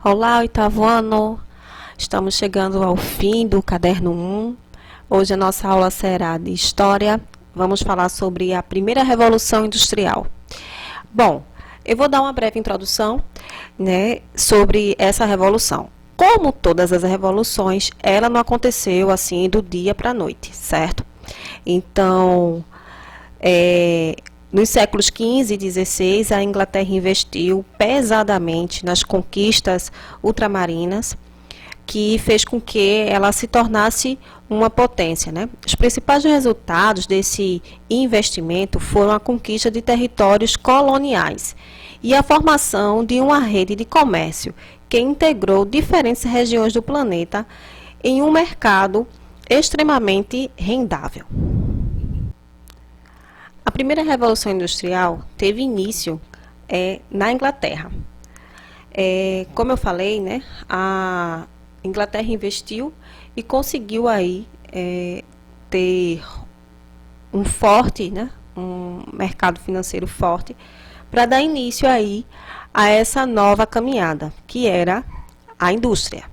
Olá, oitavo ano! Estamos chegando ao fim do caderno 1. Hoje a nossa aula será de História. Vamos falar sobre a primeira Revolução Industrial. Bom, eu vou dar uma breve introdução, sobre essa revolução. Como todas as revoluções, ela não aconteceu assim do dia para a noite, certo? Então, nos séculos XV e XVI, a Inglaterra investiu pesadamente nas conquistas ultramarinas, que fez com que ela se tornasse uma potência, Os principais resultados desse investimento foram a conquista de territórios coloniais e a formação de uma rede de comércio que integrou diferentes regiões do planeta em um mercado extremamente rendável. A primeira Revolução Industrial teve início na Inglaterra. Como eu falei, a Inglaterra investiu e conseguiu aí ter um forte, um mercado financeiro forte para dar início aí a essa nova caminhada, que era a indústria.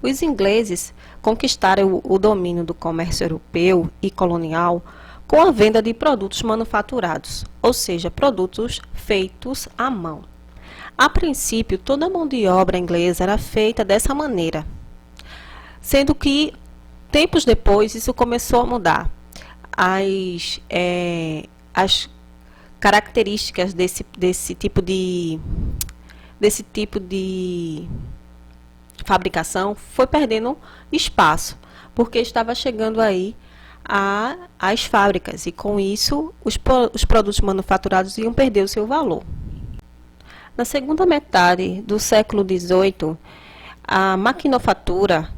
Os ingleses conquistaram o domínio do comércio europeu e colonial com a venda de produtos manufaturados, ou seja, produtos feitos à mão. A princípio, toda a mão de obra inglesa era feita dessa maneira, sendo que, tempos depois, isso começou a mudar. As características desse tipo de fabricação foi perdendo espaço, porque estava chegando aí às fábricas, e com isso os produtos manufaturados iam perder o seu valor. Na segunda metade do século XVIII, a maquinofatura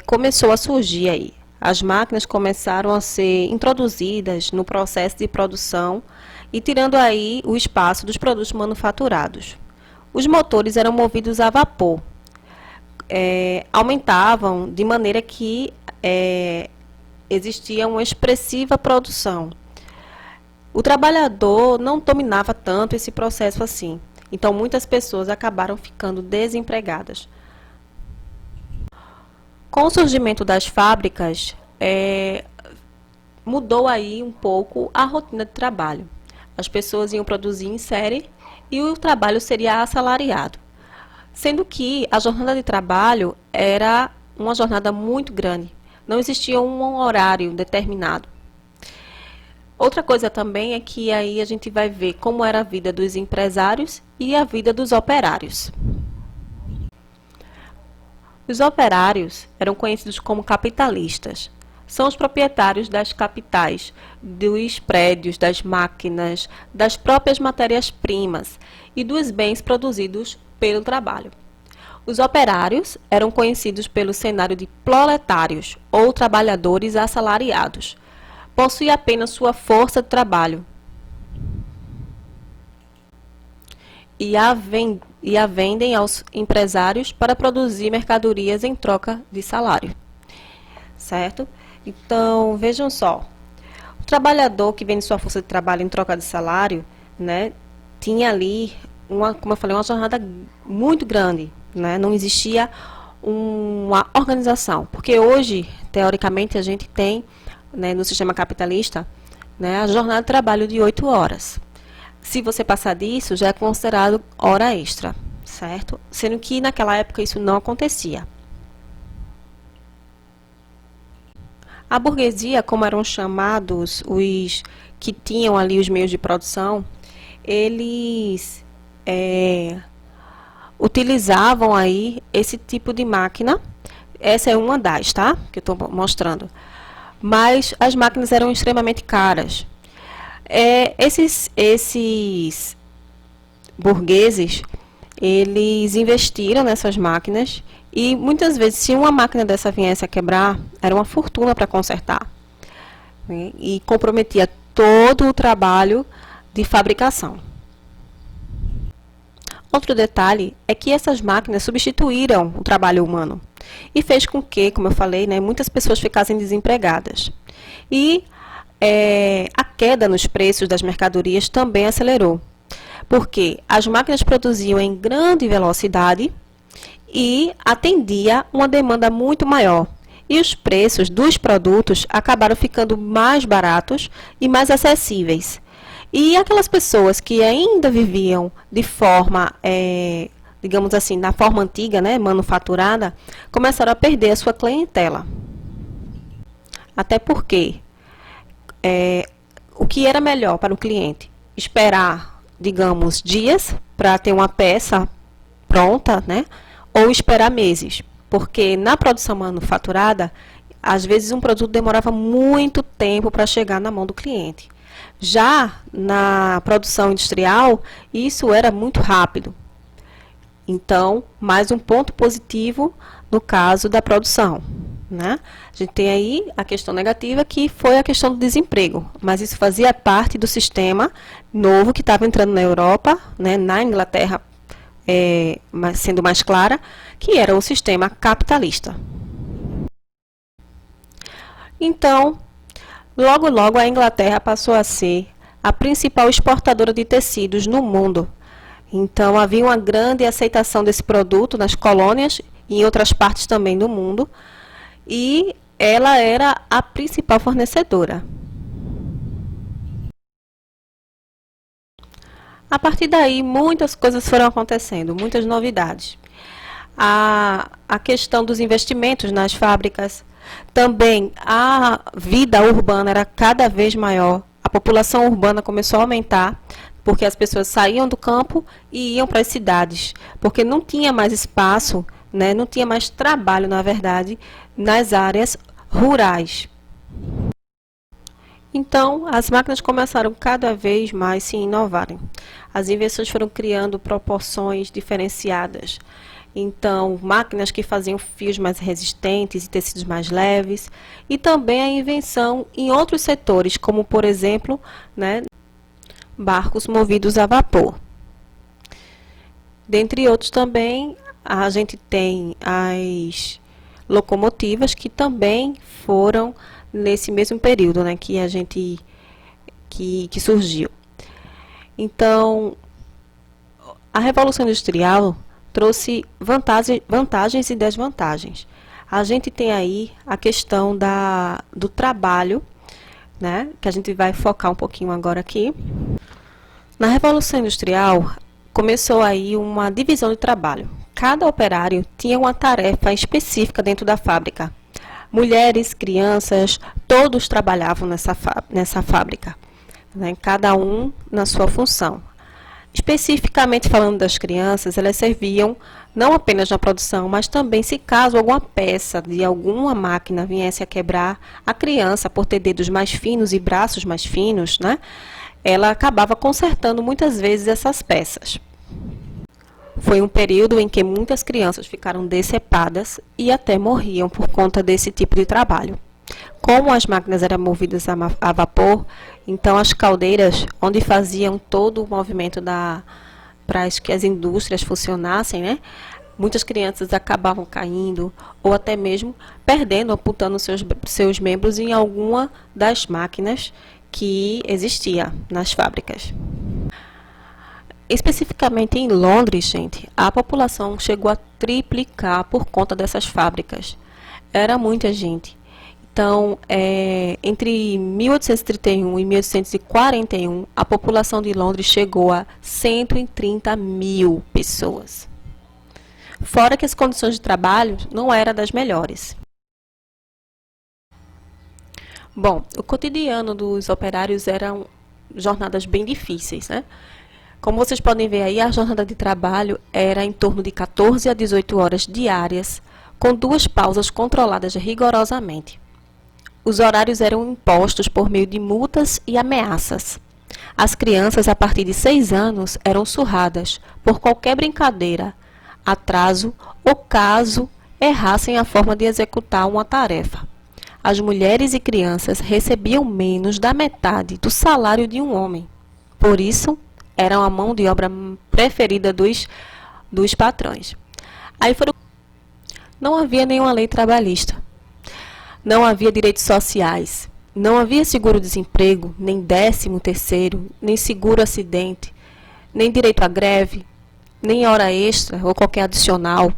começou a surgir aí. As máquinas começaram a ser introduzidas no processo de produção e tirando aí o espaço dos produtos manufaturados. Os motores eram movidos a vapor, aumentavam de maneira que existia uma expressiva produção. O trabalhador não dominava tanto esse processo assim, então muitas pessoas acabaram ficando desempregadas. Com o surgimento das fábricas, mudou aí um pouco a rotina de trabalho. As pessoas iam produzir em série e o trabalho seria assalariado, sendo que a jornada de trabalho era uma jornada muito grande. Não existia um horário determinado. Outra coisa também é que aí a gente vai ver como era a vida dos empresários e a vida dos operários. Os operários eram conhecidos como capitalistas. São os proprietários das capitais, dos prédios, das máquinas, das próprias matérias-primas e dos bens produzidos pelo trabalho. Os operários eram conhecidos pelo cenário de proletários ou trabalhadores assalariados. Possui apenas sua força de trabalho e a vendem aos empresários para produzir mercadorias em troca de salário. Certo? Então, vejam só. O trabalhador que vende sua força de trabalho em troca de salário, tinha ali, como eu falei, uma jornada muito grande. Não existia uma organização, porque hoje, teoricamente, a gente tem, no sistema capitalista, a jornada de trabalho de 8 horas. Se você passar disso, já é considerado hora extra, certo? Sendo que naquela época isso não acontecia. A burguesia, como eram chamados os que tinham ali os meios de produção, eles utilizavam aí esse tipo de máquina. Essa é uma das, tá? Que eu estou mostrando. Mas as máquinas eram extremamente caras. Esses burgueses, eles investiram nessas máquinas e muitas vezes, se uma máquina dessa viesse a quebrar, era uma fortuna para consertar, e comprometia todo o trabalho de fabricação. Outro detalhe é que essas máquinas substituíram o trabalho humano e fez com que, como eu falei, muitas pessoas ficassem desempregadas. E a queda nos preços das mercadorias também acelerou, porque as máquinas produziam em grande velocidade e atendia uma demanda muito maior. E os preços dos produtos acabaram ficando mais baratos e mais acessíveis. E aquelas pessoas que ainda viviam de forma, digamos assim, na forma antiga, né, manufaturada, começaram a perder a sua clientela. Até porque o que era melhor para o cliente? Esperar, digamos, dias para ter uma peça pronta, né? Ou esperar meses. Porque na produção manufaturada, às vezes um produto demorava muito tempo para chegar na mão do cliente. Já na produção industrial, isso era muito rápido. Então, mais um ponto positivo no caso da produção, né? A gente tem aí a questão negativa, que foi a questão do desemprego, mas isso fazia parte do sistema novo que estava entrando na Europa, né? Na Inglaterra, sendo mais clara, que era o sistema capitalista. Então, logo logo a Inglaterra passou a ser a principal exportadora de tecidos no mundo. Então, havia uma grande aceitação desse produto nas colônias e em outras partes também do mundo, e ela era a principal fornecedora. A partir daí, muitas coisas foram acontecendo, muitas novidades. A questão dos investimentos nas fábricas, também a vida urbana era cada vez maior, a população urbana começou a aumentar, porque as pessoas saíam do campo e iam para as cidades, porque não tinha mais espaço, né, não tinha mais trabalho, na verdade, nas áreas rurais. Então, as máquinas começaram cada vez mais a se inovarem. As invenções foram criando proporções diferenciadas. Então, máquinas que faziam fios mais resistentes e tecidos mais leves. E também a invenção em outros setores, como, por exemplo, né, barcos movidos a vapor. Dentre outros também, a gente tem as locomotivas, que também foram nesse mesmo período, né, que a gente que surgiu. Então, a Revolução Industrial trouxe vantagens e desvantagens. A gente tem aí a questão do trabalho, né, que a gente vai focar um pouquinho agora aqui. Na Revolução Industrial, começou aí uma divisão de trabalho. Cada operário tinha uma tarefa específica dentro da fábrica. Mulheres, crianças, todos trabalhavam nessa fábrica, né? Cada um na sua função. Especificamente falando das crianças, elas serviam não apenas na produção, mas também se caso alguma peça de alguma máquina viesse a quebrar, a criança, por ter dedos mais finos e braços mais finos, né, ela acabava consertando muitas vezes essas peças. Foi um período em que muitas crianças ficaram decepadas e até morriam por conta desse tipo de trabalho. Como as máquinas eram movidas a vapor, então as caldeiras, onde faziam todo o movimento para que as indústrias funcionassem, né, muitas crianças acabavam caindo ou até mesmo perdendo, amputando seus membros em alguma das máquinas que existia nas fábricas. Especificamente em Londres, gente, a população chegou a triplicar por conta dessas fábricas. Era muita gente. Então, entre 1831 e 1841, a população de Londres chegou a 130 mil pessoas. Fora que as condições de trabalho não eram das melhores. Bom, o cotidiano dos operários eram jornadas bem difíceis, né? Como vocês podem ver aí, a jornada de trabalho era em torno de 14 a 18 horas diárias, com 2 pausas controladas rigorosamente. Os horários eram impostos por meio de multas e ameaças. As crianças, a partir de 6 anos, eram surradas por qualquer brincadeira, atraso ou caso errassem a forma de executar uma tarefa. As mulheres e crianças recebiam menos da metade do salário de um homem. Por isso, eram a mão de obra preferida dos patrões. Não havia nenhuma lei trabalhista. Não havia direitos sociais. Não havia seguro-desemprego, nem 13º, nem seguro-acidente. nem direito à greve, nem hora extra ou qualquer adicional.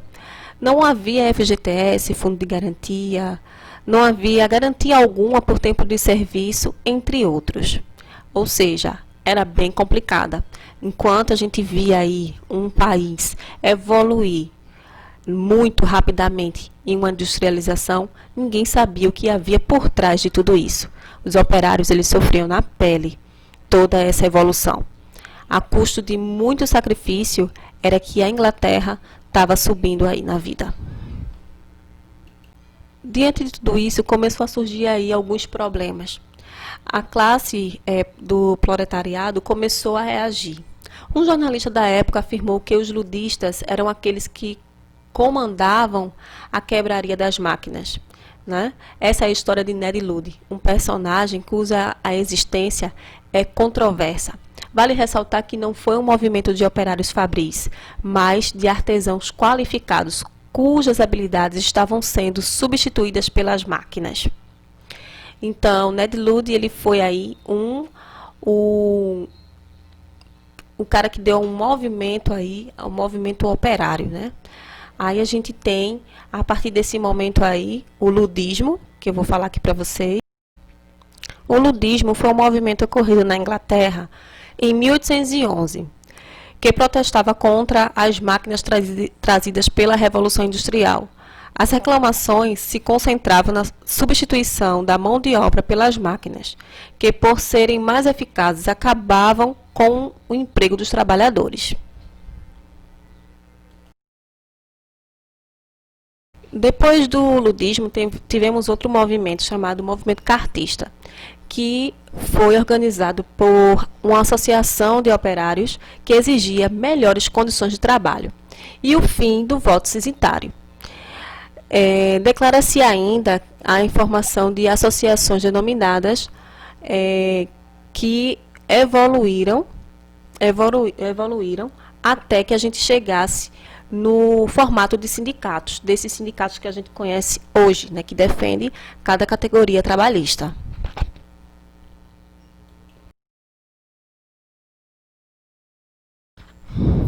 Não havia FGTS, fundo de garantia, não havia garantia alguma por tempo de serviço, entre outros. Ou seja, era bem complicada. Enquanto a gente via aí um país evoluir muito rapidamente em uma industrialização, ninguém sabia o que havia por trás de tudo isso. Os operários eles sofriam na pele toda essa evolução. A custo de muito sacrifício era que a Inglaterra estava subindo aí na vida. Diante de tudo isso, começou a surgir aí alguns problemas. A classe do proletariado começou a reagir. Um jornalista da época afirmou que os ludistas eram aqueles que comandavam a quebraria das máquinas. Né? Essa é a história de Ned Ludd, um personagem cuja a existência é controversa. Vale ressaltar que não foi um movimento de operários fabris, mas de artesãos qualificados, cujas habilidades estavam sendo substituídas pelas máquinas. Então, Ned Ludd, ele foi aí o cara que deu um movimento aí, um movimento operário, né? Aí a gente tem, a partir desse momento aí, o ludismo, que eu vou falar aqui para vocês. O ludismo foi um movimento ocorrido na Inglaterra em 1811, que protestava contra as máquinas trazidas pela Revolução Industrial. As reclamações se concentravam na substituição da mão de obra pelas máquinas, que, por serem mais eficazes, acabavam com o emprego dos trabalhadores. Depois do ludismo, tivemos outro movimento chamado Movimento Cartista, que foi organizado por uma associação de operários que exigia melhores condições de trabalho e o fim do voto censitário. Declara-se ainda a informação de associações denominadas que evoluíram até que a gente chegasse no formato de sindicatos, desses sindicatos que a gente conhece hoje, né, que defende cada categoria trabalhista.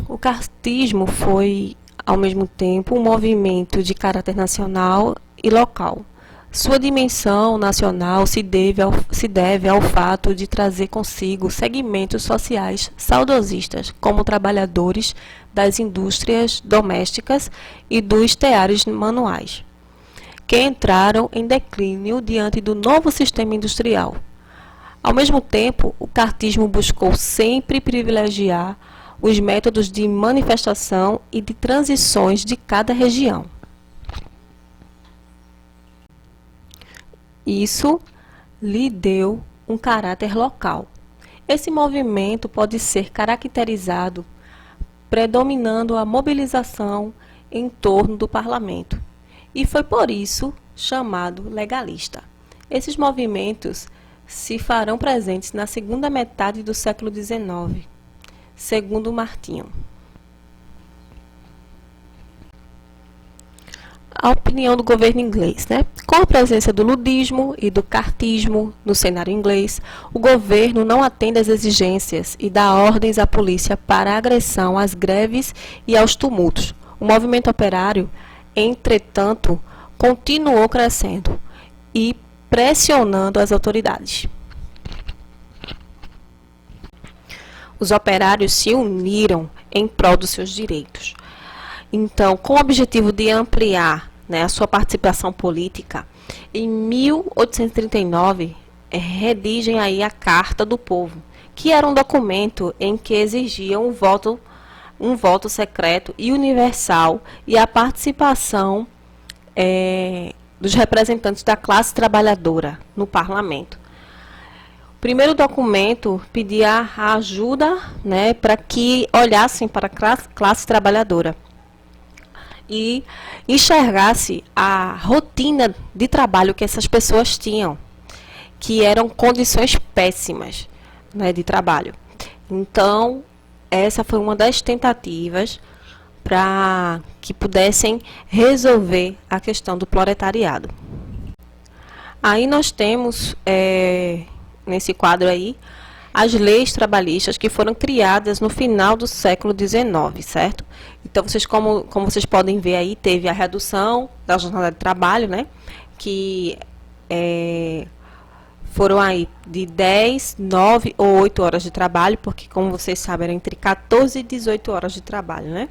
O cartismo foi, ao mesmo tempo, um movimento de caráter nacional e local. Sua dimensão nacional se deve ao fato de trazer consigo segmentos sociais saudosistas, como trabalhadores das indústrias domésticas e dos teares manuais, que entraram em declínio diante do novo sistema industrial. Ao mesmo tempo, o cartismo buscou sempre privilegiar os métodos de manifestação e de transições de cada região. Isso lhe deu um caráter local. Esse movimento pode ser caracterizado predominando a mobilização em torno do parlamento, e foi por isso chamado legalista. Esses movimentos se farão presentes na segunda metade do século XIX, segundo Martinho. A opinião do governo inglês, né? Com a presença do ludismo e do cartismo no cenário inglês, o governo não atende às exigências e dá ordens à polícia para a agressão às greves e aos tumultos. O movimento operário, entretanto, continuou crescendo e pressionando as autoridades. Os operários se uniram em prol dos seus direitos. Então, com o objetivo de ampliar, né, a sua participação política, em 1839, redigem aí a Carta do Povo, que era um documento em que exigia um voto secreto e universal e a participação dos representantes da classe trabalhadora no parlamento. O primeiro documento pedia a ajuda, né, para que olhassem para a classe trabalhadora e enxergasse a rotina de trabalho que essas pessoas tinham, que eram condições péssimas, né, de trabalho. Então, essa foi uma das tentativas para que pudessem resolver a questão do proletariado. Aí nós temos, nesse quadro aí, as leis trabalhistas que foram criadas no final do século XIX, certo? Então, como vocês podem ver aí, teve a redução da jornada de trabalho, né? Que foram aí de 10, 9 ou 8 horas de trabalho, porque, como vocês sabem, era entre 14 e 18 horas de trabalho, né?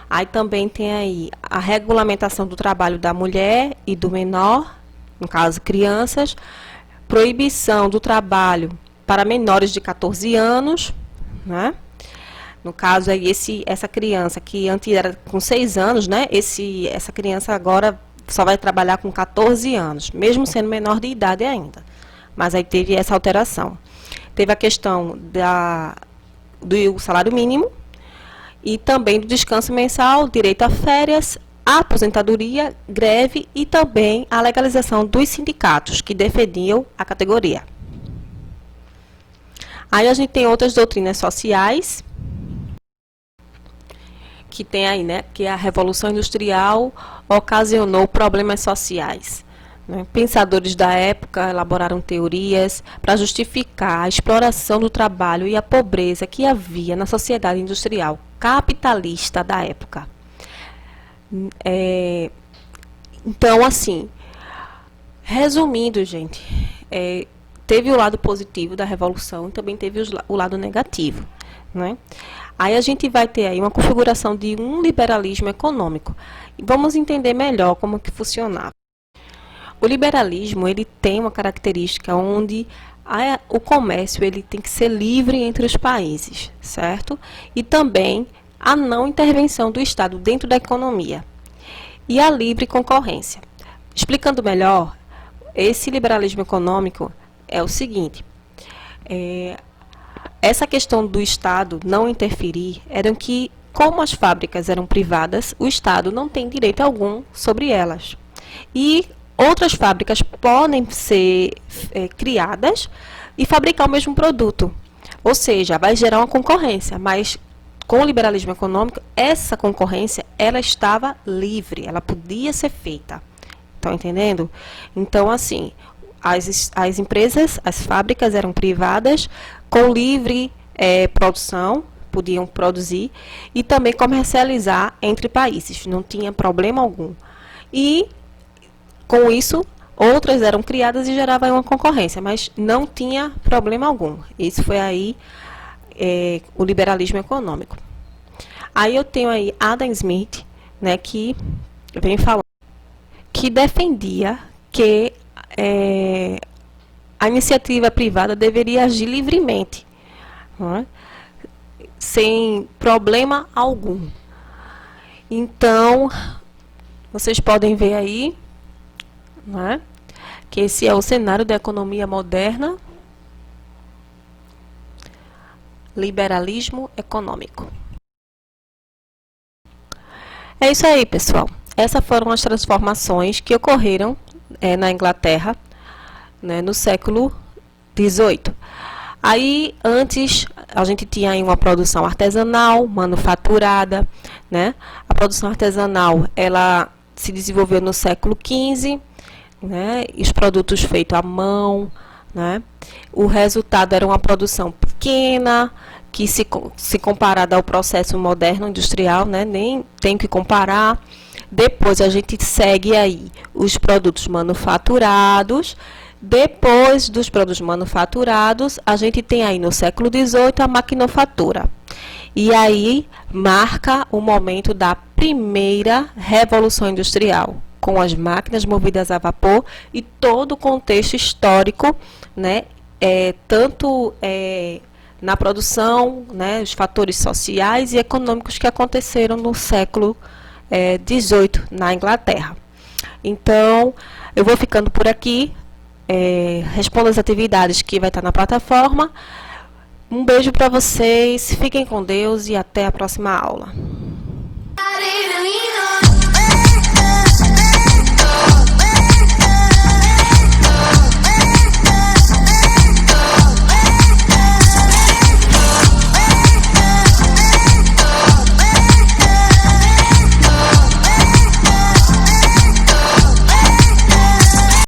Aí também tem aí a regulamentação do trabalho da mulher e do menor, no caso, crianças, proibição do trabalho para menores de 14 anos, né? No caso aí, essa criança que antes era com 6 anos, né? Essa criança agora só vai trabalhar com 14 anos, mesmo sendo menor de idade ainda. Mas aí teve essa alteração. Teve a questão do salário mínimo e também do descanso mensal, direito a férias, a aposentadoria, greve e também a legalização dos sindicatos que defendiam a categoria. Aí a gente tem outras doutrinas sociais, que tem aí, né, que a Revolução Industrial ocasionou problemas sociais. Né? Pensadores da época elaboraram teorias para justificar a exploração do trabalho e a pobreza que havia na sociedade industrial capitalista da época. Então, assim, resumindo, gente, teve o lado positivo da Revolução e também teve o lado negativo, né? Aí a gente vai ter aí uma configuração de um liberalismo econômico. E vamos entender melhor como que funcionava. O liberalismo, ele tem uma característica onde o comércio ele tem que ser livre entre os países, certo? E também a não intervenção do Estado dentro da economia. E a livre concorrência. Explicando melhor, esse liberalismo econômico é o seguinte, essa questão do Estado não interferir era que, como as fábricas eram privadas, o Estado não tem direito algum sobre elas. E outras fábricas podem ser criadas e fabricar o mesmo produto. Ou seja, vai gerar uma concorrência, mas com o liberalismo econômico, essa concorrência ela estava livre, ela podia ser feita. Estão entendendo? Então, assim, as empresas, as fábricas eram privadas, com livre produção, podiam produzir e também comercializar entre países, não tinha problema algum. E, com isso, outras eram criadas e geravam uma concorrência, mas não tinha problema algum. Isso foi aí o liberalismo econômico. Aí eu tenho aí Adam Smith, né, que vem falando, que defendia que a iniciativa privada deveria agir livremente, não é? Sem problema algum. Então, vocês podem ver aí, não é? Que esse é o cenário da economia moderna, liberalismo econômico. É isso aí, pessoal. Essas foram as transformações que ocorreram na Inglaterra, né, no século XVIII. Aí, antes, a gente tinha aí uma produção artesanal, manufaturada, né? A produção artesanal, ela se desenvolveu no século XV, né? E os produtos feitos à mão, né? O resultado era uma produção pequena, que se comparada ao processo moderno industrial, né? Nem tem que comparar. Depois a gente segue aí os produtos manufaturados. Depois dos produtos manufaturados, a gente tem aí no século XVIII a maquinofatura. E aí marca o momento da primeira revolução industrial, com as máquinas movidas a vapor e todo o contexto histórico, né? Tanto na produção, né, os fatores sociais e econômicos que aconteceram no século XVIII na Inglaterra. Então, eu vou ficando por aqui. Respondo as atividades que vai estar na plataforma. Um beijo para vocês, fiquem com Deus e até a próxima aula.